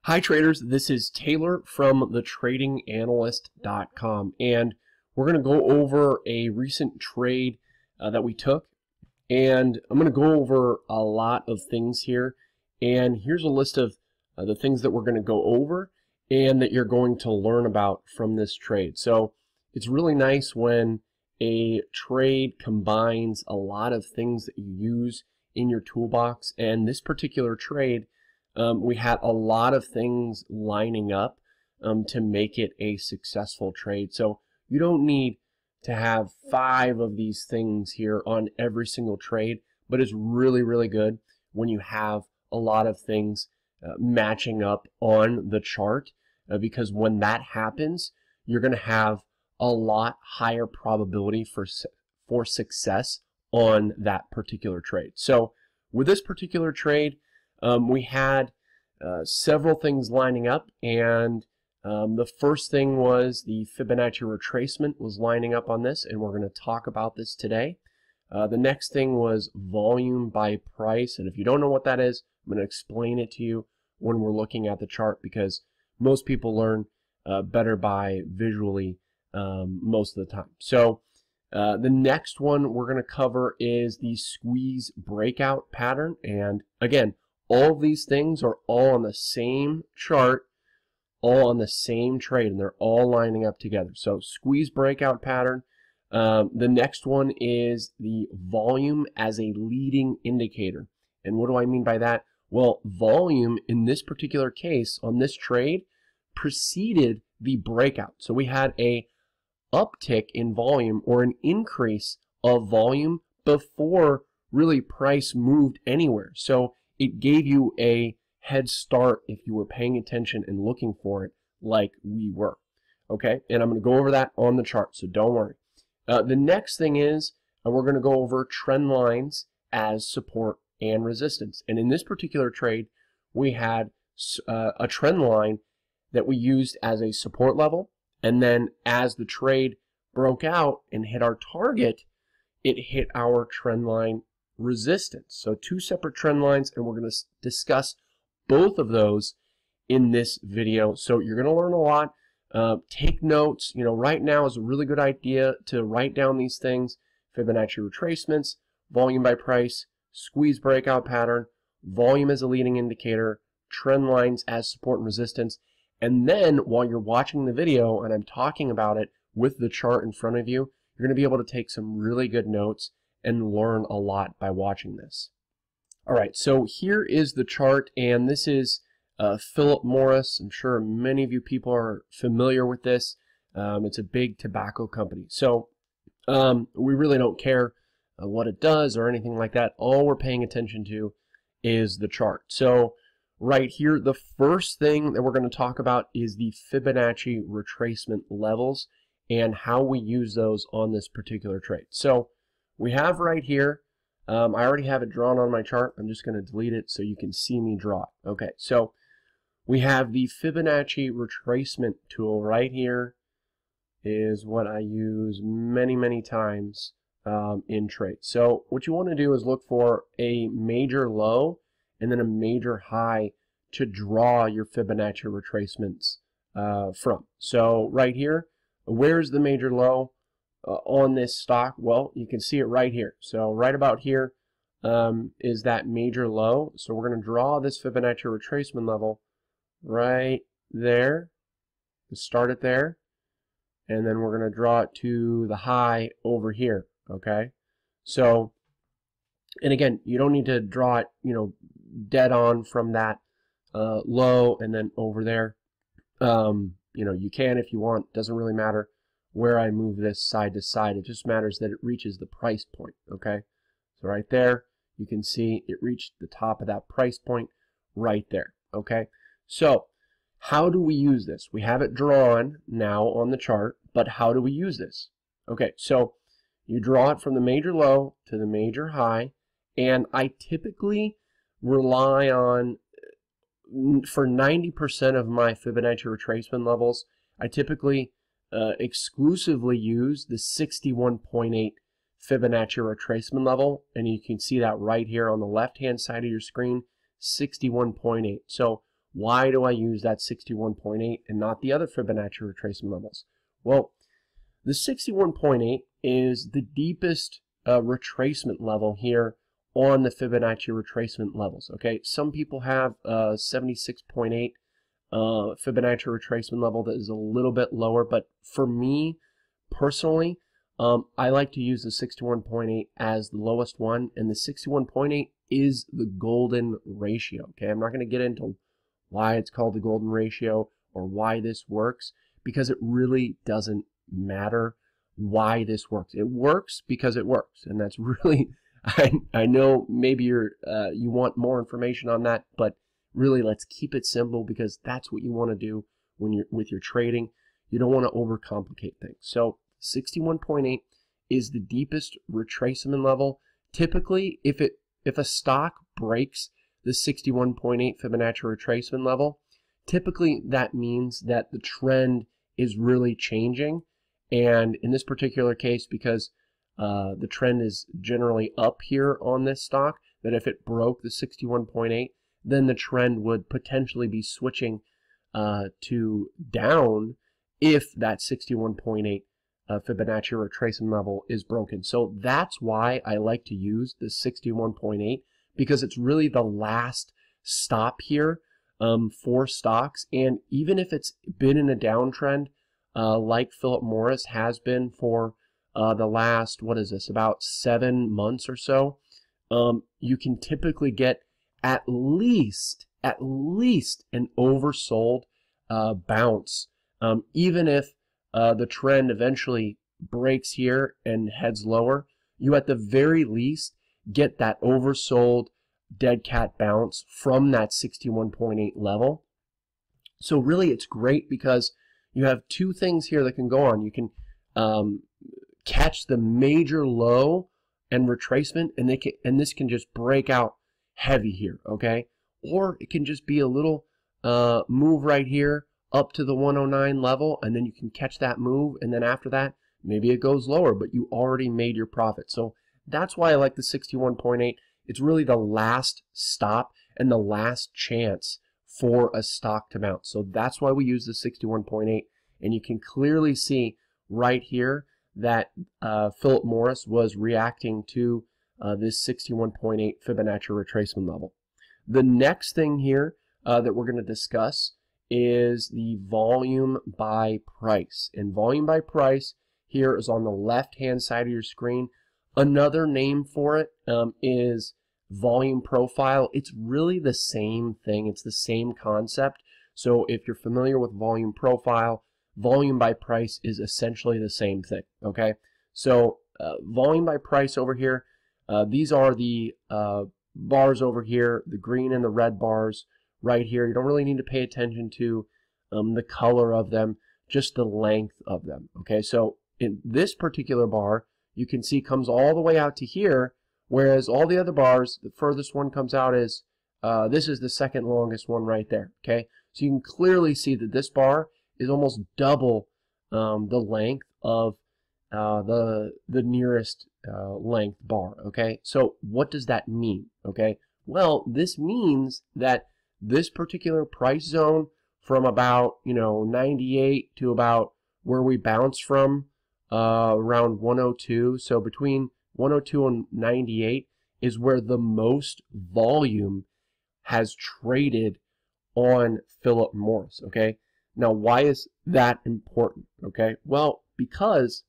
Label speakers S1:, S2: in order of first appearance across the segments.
S1: Hi traders, this is Taylor from thetradinganalyst.com, and we're going to go over a recent trade that we took, and I'm going to go over a lot of things here, and here's a list of the things that we're going to go over and that you're going to learn about from this trade. So it's really nice when a trade combines a lot of things that you use in your toolbox, and this particular trade we had a lot of things lining up to make it a successful trade. So you don't need to have 5 of these things here on every single trade, but it's really, really good when you have a lot of things matching up on the chart because when that happens, you're going to have a lot higher probability for success on that particular trade. So with this particular trade, we had several things lining up, and the first thing was the Fibonacci retracement was lining up on this, and we're going to talk about this today. The next thing was volume by price, and if you don't know what that is, I'm going to explain it to you when we're looking at the chart because most people learn better by visually most of the time. So the next one we're going to cover is the squeeze breakout pattern, and again, all of these things are all on the same chart, all on the same trade, and they're all lining up together. So squeeze breakout pattern. The next one is the volume as a leading indicator. And what do I mean by that? Well, volume in this particular case on this trade preceded the breakout. So we had a uptick in volume or an increase of volume before really price moved anywhere. So it gave you a head start if you were paying attention and looking for it like we were. Okay, and I'm going to go over that on the chart, so don't worry. The next thing is we're going to go over trend lines as support and resistance. And in this particular trade, we had a trend line that we used as a support level, and then as the trade broke out and hit our target, it hit our trend line resistance. So 2 separate trend lines, and we're going to discuss both of those in this video. So you're going to learn a lot. Take notes. You know, right now is a really good idea to write down these things: Fibonacci retracements, volume by price, squeeze breakout pattern, volume as a leading indicator, trend lines as support and resistance. And then while you're watching the video and I'm talking about it with the chart in front of you, you're going to be able to take some really good notes and learn a lot by watching this. All right, so here is the chart, and this is Philip Morris. I'm sure many of you people are familiar with this. It's a big tobacco company. So we really don't care what it does or anything like that. All we're paying attention to is the chart. So right here, the first thing that we're going to talk about is the Fibonacci retracement levels and how we use those on this particular trade. So we have right here, I already have it drawn on my chart. I'm just going to delete it so you can see me draw it. Okay, so we have the Fibonacci retracement tool right here is what I use many, many times in trades. So what you want to do is look for a major low and then a major high to draw your Fibonacci retracements from. So right here, where's the major low on this stock? Well, you can see it right here. So right about here is that major low. So we're going to draw this Fibonacci retracement level right there. Start it there, and then we're going to draw it to the high over here. Okay, so, and again, you don't need to draw it, you know, dead on from that low and then over there. You know, you can if you want. Doesn't really matter where I move this side to side. It just matters that it reaches the price point. Okay, so right there, you can see it reached the top of that price point right there. Okay, so how do we use this? We have it drawn now on the chart, but how do we use this? Okay, so you draw it from the major low to the major high, and I typically rely on, for 90% of my Fibonacci retracement levels, I typically exclusively use the 61.8 Fibonacci retracement level, and you can see that right here on the left hand side of your screen, 61.8. So Why do I use that 61.8 and not the other Fibonacci retracement levels? Well, the 61.8 is the deepest retracement level here on the Fibonacci retracement levels. Okay, some people have 76.8 Fibonacci retracement level that is a little bit lower, but for me personally, I like to use the 61.8 as the lowest one, and the 61.8 is the golden ratio. Okay, I'm not going to get into why it's called the golden ratio or why this works, because it really doesn't matter why this works. It works because it works, and that's really, I know maybe you want more information on that, but really let's keep it simple, because that's what you want to do when you're with your trading. You don't want to overcomplicate things. So 61.8 is the deepest retracement level. Typically, if a stock breaks the 61.8 Fibonacci retracement level, typically that means that the trend is really changing. And in this particular case, because the trend is generally up here on this stock, that if it broke the 61.8, then the trend would potentially be switching to down if that 61.8 Fibonacci retracement level is broken. So that's why I like to use the 61.8, because it's really the last stop here for stocks. And even if it's been in a downtrend, like Philip Morris has been for the last, what is this, about 7 months or so, you can typically get at least an oversold bounce, even if the trend eventually breaks here and heads lower. You at the very least get that oversold dead cat bounce from that 61.8 level. So really it's great because you have two things here that can go on. You can catch the major low and retracement, and this can just break out heavy here, okay? Or it can just be a little move right here up to the 109 level, and then you can catch that move, and then after that, maybe it goes lower, but you already made your profit. So that's why I like the 61.8. It's really the last stop and the last chance for a stock to bounce. So that's why we use the 61.8, and you can clearly see right here that Philip Morris was reacting to this 61.8 Fibonacci retracement level. The next thing here that we're going to discuss is the volume by price. And volume by price here is on the left-hand side of your screen. Another name for it is volume profile. It's really the same thing. It's the same concept. So if you're familiar with volume profile, volume by price is essentially the same thing, okay? So volume by price over here, these are the bars over here, the green and the red bars right here. You don't really need to pay attention to the color of them, just the length of them, okay? So in this particular bar, you can see comes all the way out to here, whereas all the other bars, the furthest one comes out is, this is the second longest one right there, okay? So you can clearly see that this bar is almost double the length of the nearest length bar, okay? So what does that mean, okay? Well, this means that this particular price zone from about, 98 to about where we bounce from, around 102, so between 102 and 98 is where the most volume has traded on Philip Morris, okay? Now, why is that important, okay? Well, because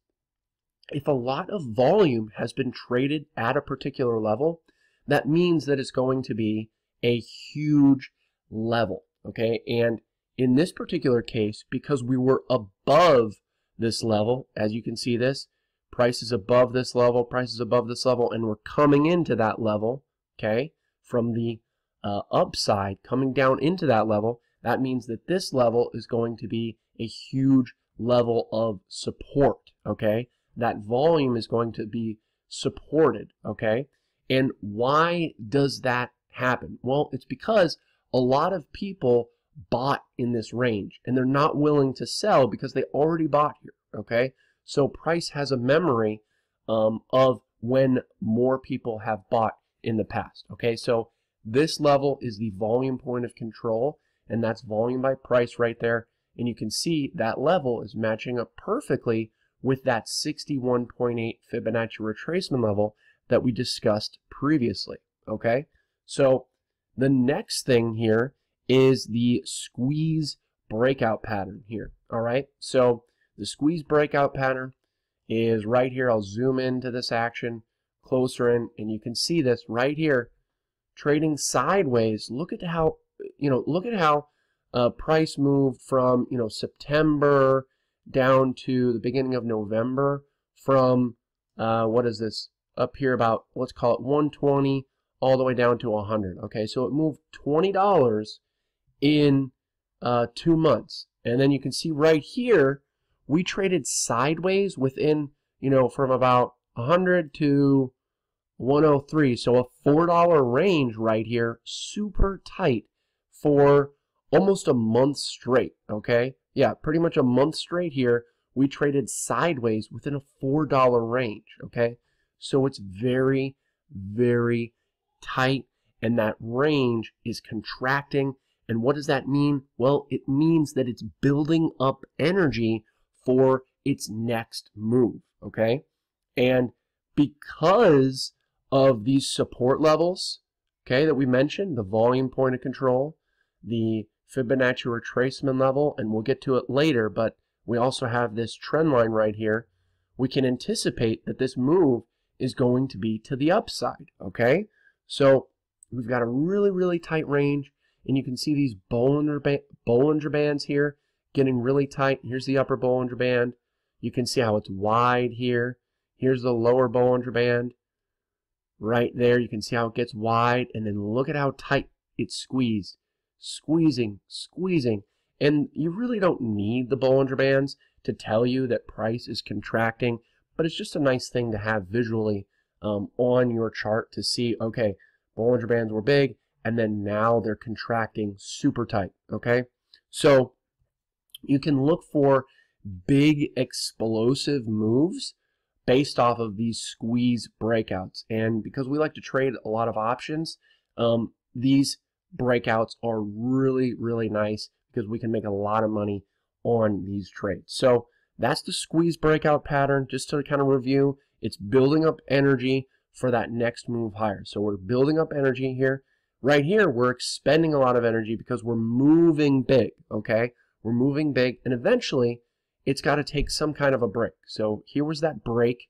S1: if a lot of volume has been traded at a particular level, that means that it's going to be a huge level, okay? And in this particular case, because we were above this level, as you can see this, price is above this level, price is above this level, and we're coming into that level, okay, from the upside, coming down into that level, that means that this level is going to be a huge level of support, okay? That volume is going to be supported, okay? And why does that happen? Well, it's because a lot of people bought in this range, and they're not willing to sell because they already bought here, okay? So price has a memory of when more people have bought in the past, okay? So this level is the volume point of control, and that's volume by price right there. And you can see that level is matching up perfectly with that 61.8 Fibonacci retracement level that we discussed previously. Okay, so the next thing here is the squeeze breakout pattern here. All right, so the squeeze breakout pattern is right here. I'll zoom into this action closer in, and you can see this right here trading sideways. Look at how price moved from September down to the beginning of November, from what is this, up here about, let's call it 120 all the way down to 100. Okay, so it moved $20 in 2 months. And then you can see right here we traded sideways within, from about 100 to 103, so a $4 range right here, super tight for almost a month straight. Okay, yeah, pretty much a month straight here we traded sideways within a $4 range. Okay, so it's very, very tight, and that range is contracting. And what does that mean? Well, it means that it's building up energy for its next move. Okay, and because of these support levels, okay, that we mentioned, the volume point of control, the Fibonacci retracement level, and we'll get to it later, but we also have this trend line right here, we can anticipate that this move is going to be to the upside. Okay, so we've got a really, really tight range, and you can see these Bollinger Bands here getting really tight. Here's the upper Bollinger Band. You can see how it's wide here. Here's the lower Bollinger Band. Right there, you can see how it gets wide, and then look at how tight it's squeezed. Squeezing, squeezing. And you really don't need the Bollinger Bands to tell you that price is contracting, but it's just a nice thing to have visually on your chart to see, okay, Bollinger Bands were big, and then now they're contracting super tight. Okay, so you can look for big explosive moves based off of these squeeze breakouts. And because we like to trade a lot of options, these breakouts are really, really nice because we can make a lot of money on these trades. So that's the squeeze breakout pattern. Just to kind of review, it's building up energy for that next move higher. So we're building up energy here. Right here, we're expending a lot of energy because we're moving big. Okay, we're moving big, and eventually it's got to take some kind of a break. So here was that break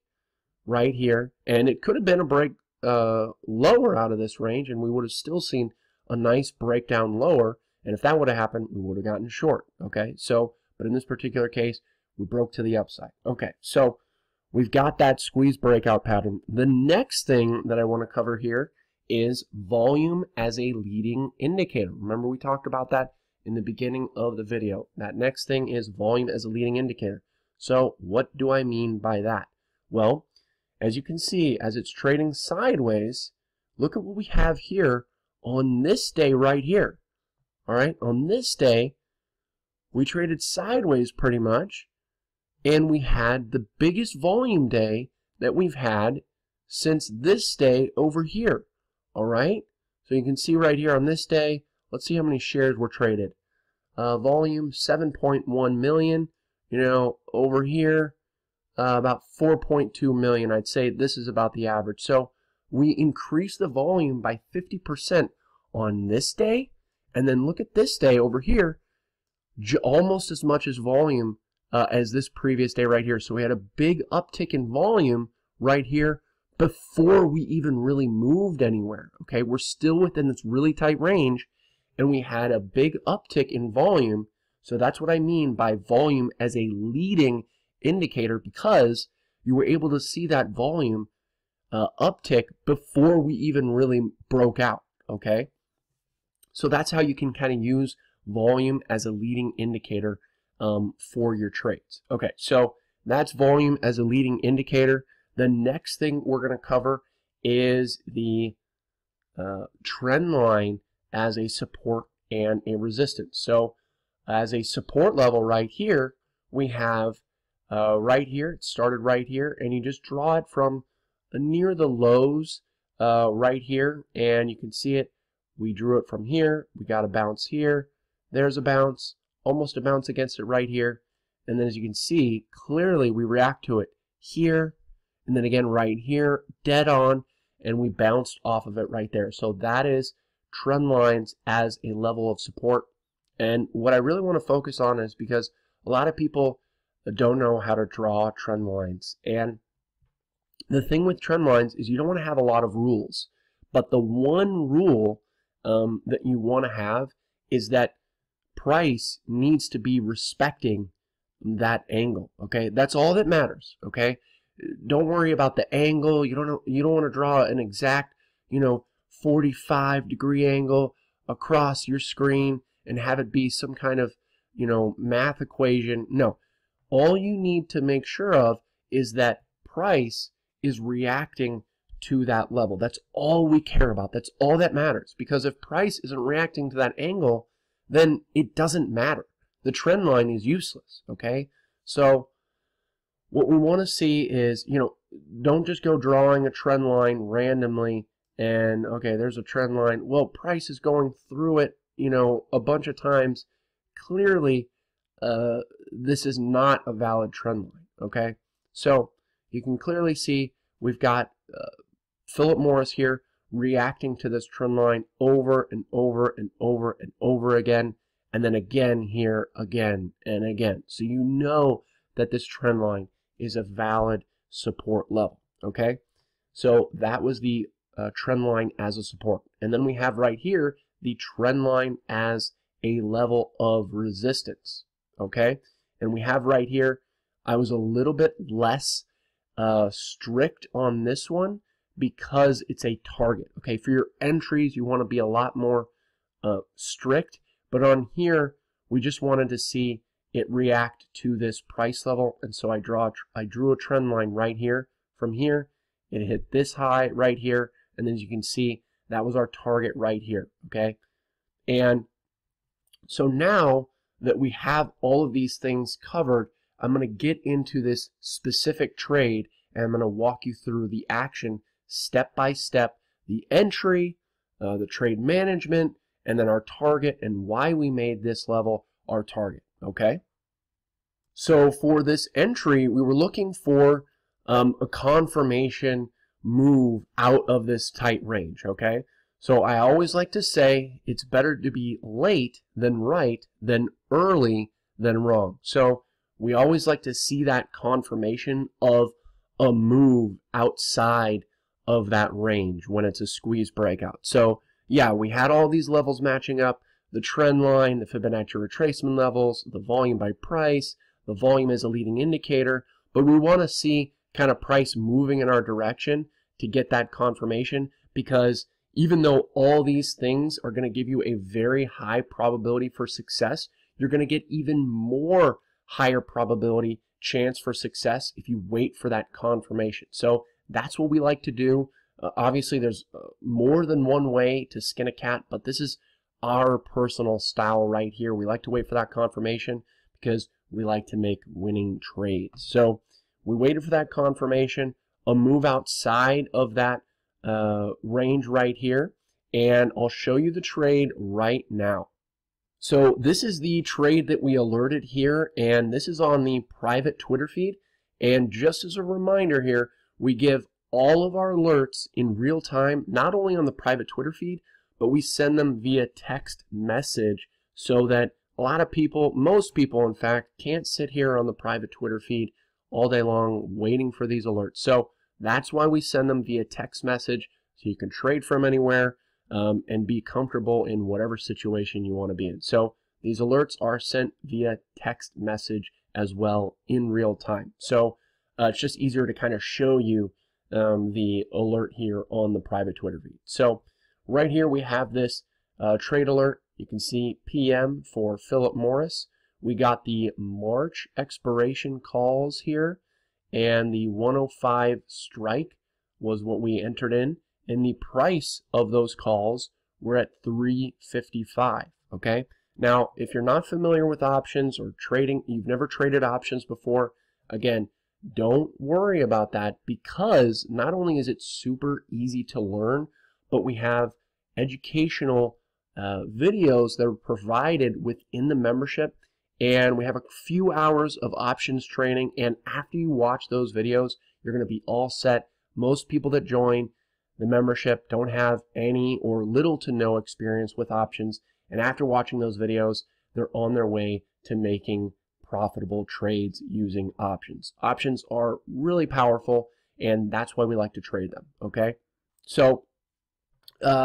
S1: right here, and it could have been a break lower out of this range, and we would have still seen a nice breakdown lower, and if that would have happened, we would have gotten short. Okay, so but in this particular case, we broke to the upside. Okay, so we've got that squeeze breakout pattern. The next thing that I want to cover here is volume as a leading indicator. Remember, we talked about that in the beginning of the video. That next thing is volume as a leading indicator. So what do I mean by that? Well, as you can see, as it's trading sideways, look at what we have here on this day right here. All right, on this day, we traded sideways pretty much, and we had the biggest volume day that we've had since this day over here. All right, so you can see right here on this day, let's see how many shares were traded. Volume 7.1 million. Over here, about 4.2 million. I'd say this is about the average. So we increased the volume by 50% on this day, and then look at this day over here, almost as much as volume as this previous day right here. So we had a big uptick in volume right here before we even really moved anywhere. Okay, we're still within this really tight range, and we had a big uptick in volume. So that's what I mean by volume as a leading indicator, because you were able to see that volume uptick before we even really broke out. Okay, so that's how you can kind of use volume as a leading indicator for your trades. Okay, so that's volume as a leading indicator. The next thing we're going to cover is the trend line as a support and a resistance. So as a support level right here, we have right here, it started right here, and you just draw it from near the lows right here, and you can see it. We drew it from here, we got a bounce here, there's a bounce, almost a bounce against it right here. And then as you can see, clearly we react to it here, and then again right here, dead on, and we bounced off of it right there. So that is trend lines as a level of support. And what I really want to focus on is because a lot of people don't know how to draw trend lines. And the thing with trend lines is you don't want to have a lot of rules. But the one rule that you want to have is that price needs to be respecting that angle. Okay, that's all that matters. Okay, don't worry about the angle. You don't want to draw an exact 45-degree angle across your screen and have it be some kind of math equation. No, all you need to make sure of is that price is reacting to that level. That's all we care about. That's all that matters. Because if price isn't reacting to that angle, then it doesn't matter. The trend line is useless, okay? So what we want to see is, don't just go drawing a trend line randomly and, okay, there's a trend line. Well, price is going through it, a bunch of times. Clearly, this is not a valid trend line, okay? So you can clearly see we've got Philip Morris here reacting to this trend line over and over and over and over again, and then again here, again and again. So you know that this trend line is a valid support level, okay? So that was the trend line as a support. And then we have right here the trend line as a level of resistance, okay? And we have right here, I was a little bit less strict on this one because it's a target. Okay, for your entries, you want to be a lot more strict, but on here, we just wanted to see it react to this price level, and so I drew a trend line right here. From here, it hit this high right here, and then as you can see, that was our target right here. Okay, and so now that we have all of these things covered, I'm going to get into this specific trade, and I'm going to walk you through the action step by step, the entry, the trade management, and then our target, and why we made this level our target, okay? So for this entry, we were looking for a confirmation move out of this tight range, okay? So I always like to say it's better to be late than right than early than wrong. So we always like to see that confirmation of a move outside of that range when it's a squeeze breakout. So yeah, we had all these levels matching up, the trend line, the Fibonacci retracement levels, the volume by price, the volume as a leading indicator, but we want to see kind of price moving in our direction to get that confirmation, because even though all these things are going to give you a very high probability for success, you're going to get even more higher probability chance for success if you wait for that confirmation. So that's what we like to do. Obviously, there's more than one way to skin a cat, but this is our personal style right here. We like to wait for that confirmation because we like to make winning trades. So we waited for that confirmation, a move outside of that range right here, and I'll show you the trade right now. So this is the trade that we alerted here, and this is on the private Twitter feed. And just as a reminder here, we give all of our alerts in real time, not only on the private Twitter feed, but we send them via text message so that a lot of people, most people in fact, can't sit here on the private Twitter feed all day long waiting for these alerts. So that's why we send them via text message, so you can trade from anywhere and be comfortable in whatever situation you want to be in. So these alerts are sent via text message as well in real time. So it's just easier to kind of show you the alert here on the private Twitter feed. So right here we have this trade alert. You can see PM for Philip Morris. We got the March expiration calls here, and the 105 strike was what we entered in, and the price of those calls were at 355. Okay, now if you're not familiar with options or trading, you've never traded options before, again, don't worry about that, because not only is it super easy to learn, but we have educational videos that are provided within the membership, and we have a few hours of options training, and after you watch those videos, you're going to be all set. Most people that join the membership don't have any or little to no experience with options, and after watching those videos, they're on their way to making profitable trades using options. Options are really powerful, and that's why we like to trade them, okay? So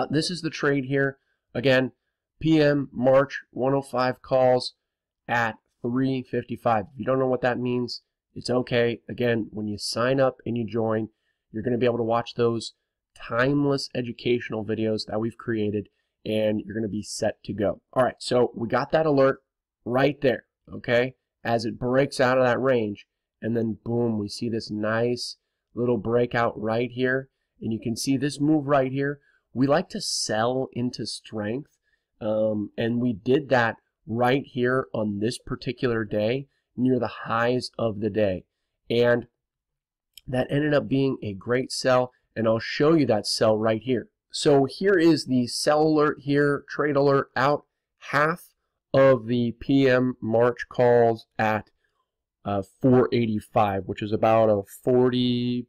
S1: this is the trade here. Again, PM March 105 calls at 3:55. If you don't know what that means, it's okay. Again, when you sign up and you join, you're going to be able to watch those timeless educational videos that we've created, and you're going to be set to go. All right, so we got that alert right there, okay, as it breaks out of that range, and then boom, we see this nice little breakout right here, and you can see this move right here. We like to sell into strength, and we did that right here on this particular day near the highs of the day, and that ended up being a great sell, and I'll show you that sell right here. So here is the sell alert here, trade alert out, half of the PM March calls at 485, which is about a 40%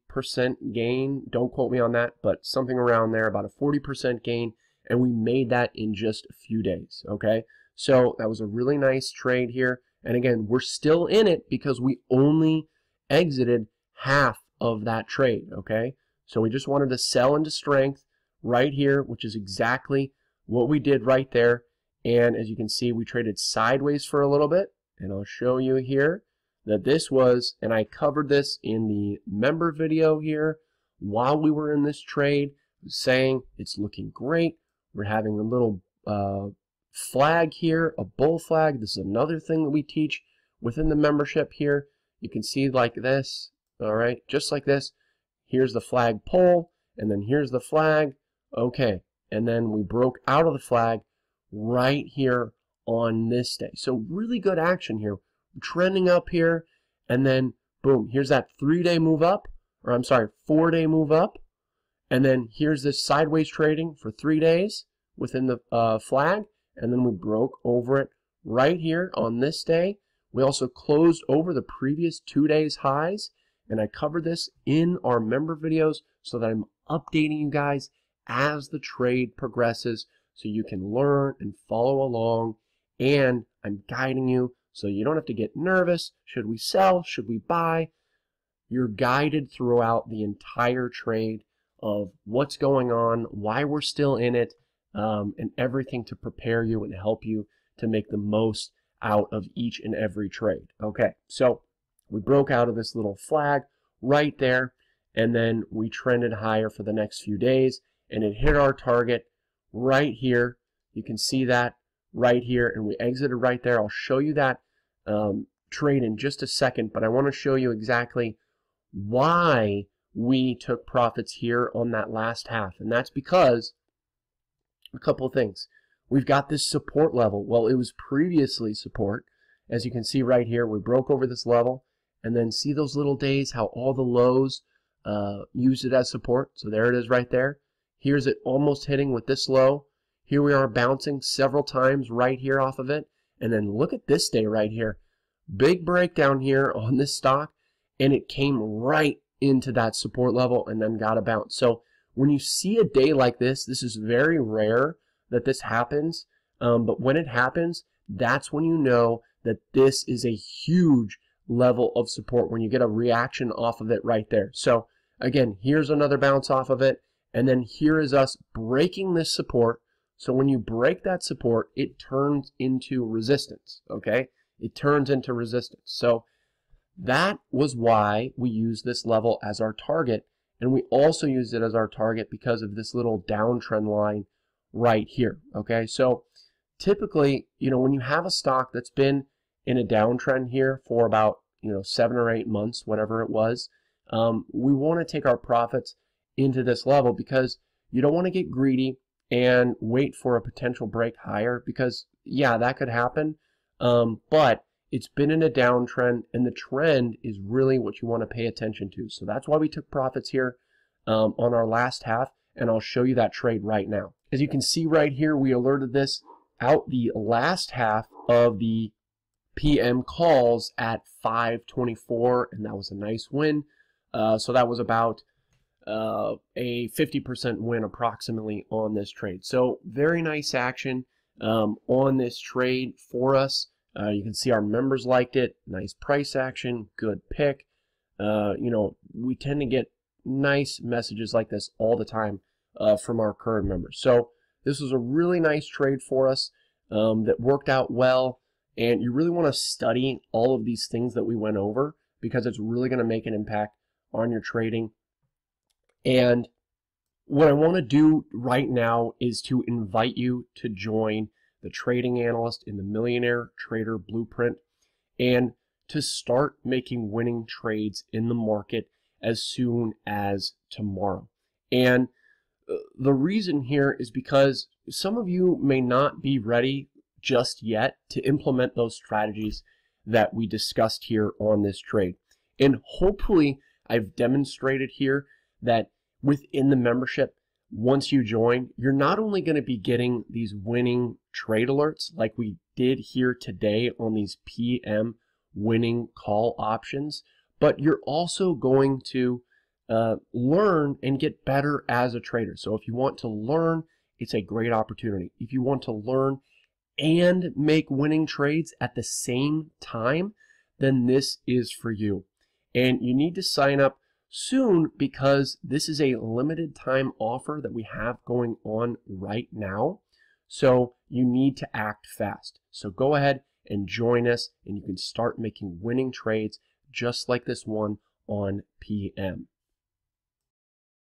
S1: gain. Don't quote me on that, but something around there, about a 40% gain, and we made that in just a few days, okay? So that was a really nice trade here, and again, we're still in it because we only exited half of that trade, okay? So we just wanted to sell into strength right here, which is exactly what we did right there, and as you can see, we traded sideways for a little bit, and I'll show you here that this was, and I covered this in the member video here while we were in this trade, saying it's looking great. We're having a little flag here, a bull flag. This is another thing that we teach within the membership here. You can see like this, all right, just like this. Here's the flag pole, and then here's the flag. Okay, and then we broke out of the flag right here on this day. So really good action here. Trending up here, and then boom, here's that 3-day move up, or I'm sorry, 4-day move up, and then here's this sideways trading for 3 days within the flag, and then we broke over it right here on this day. We also closed over the previous 2 days highs, and I covered this in our member videos so that I'm updating you guys as the trade progresses so you can learn and follow along, and I'm guiding you so you don't have to get nervous. Should we sell? Should we buy? You're guided throughout the entire trade of what's going on, why we're still in it, and everything to prepare you and help you to make the most out of each and every trade. Okay, so we broke out of this little flag right there, and then we trended higher for the next few days, and it hit our target right here. You can see that right here, and we exited right there. I'll show you that trade in just a second, but I want to show you exactly why we took profits here on that last half, and that's because a couple of things. We've got this support level. Well, it was previously support. As you can see right here, we broke over this level, and then see those little days, how all the lows used it as support. So there it is right there. Here's it almost hitting with this low. Here we are bouncing several times right here off of it. And then look at this day right here. Big breakdown here on this stock, and it came right into that support level and then got a bounce. So when you see a day like this, this is very rare that this happens, but when it happens, that's when you know that this is a huge level of support, when you get a reaction off of it right there. So again, here's another bounce off of it, and then here is us breaking this support. So when you break that support, it turns into resistance, okay? It turns into resistance. So that was why we used this level as our target, and we also used it as our target because of this little downtrend line right here, okay? So typically, you know, when you have a stock that's been in a downtrend here for about, 7 or 8 months, whatever it was, we want to take our profits into this level because you don't want to get greedy and wait for a potential break higher, because yeah, that could happen, but it's been in a downtrend, and the trend is really what you want to pay attention to. So that's why we took profits here on our last half, and I'll show you that trade right now. As you can see right here, we alerted this out the last half of the PM calls at 5:24, and that was a nice win. So that was about a 50% win approximately on this trade. So very nice action on this trade for us. You can see our members liked it. Nice price action, good pick. You know, we tend to get nice messages like this all the time from our current members. So this was a really nice trade for us that worked out well. And you really want to study all of these things that we went over because it's really going to make an impact on your trading. And what I want to do right now is to invite you to join the Trading Analyst in the Millionaire Trader Blueprint and to start making winning trades in the market as soon as tomorrow. And the reason here is because some of you may not be ready just yet to implement those strategies that we discussed here on this trade. And hopefully I've demonstrated here that within the membership, once you join, you're not only going to be getting these winning trade alerts like we did here today on these PM winning call options, but you're also going to learn and get better as a trader. So if you want to learn, it's a great opportunity. If you want to learn and make winning trades at the same time, then this is for you. And you need to sign up soon because this is a limited time offer that we have going on right now. So you need to act fast. So go ahead and join us and you can start making winning trades just like this one on PM.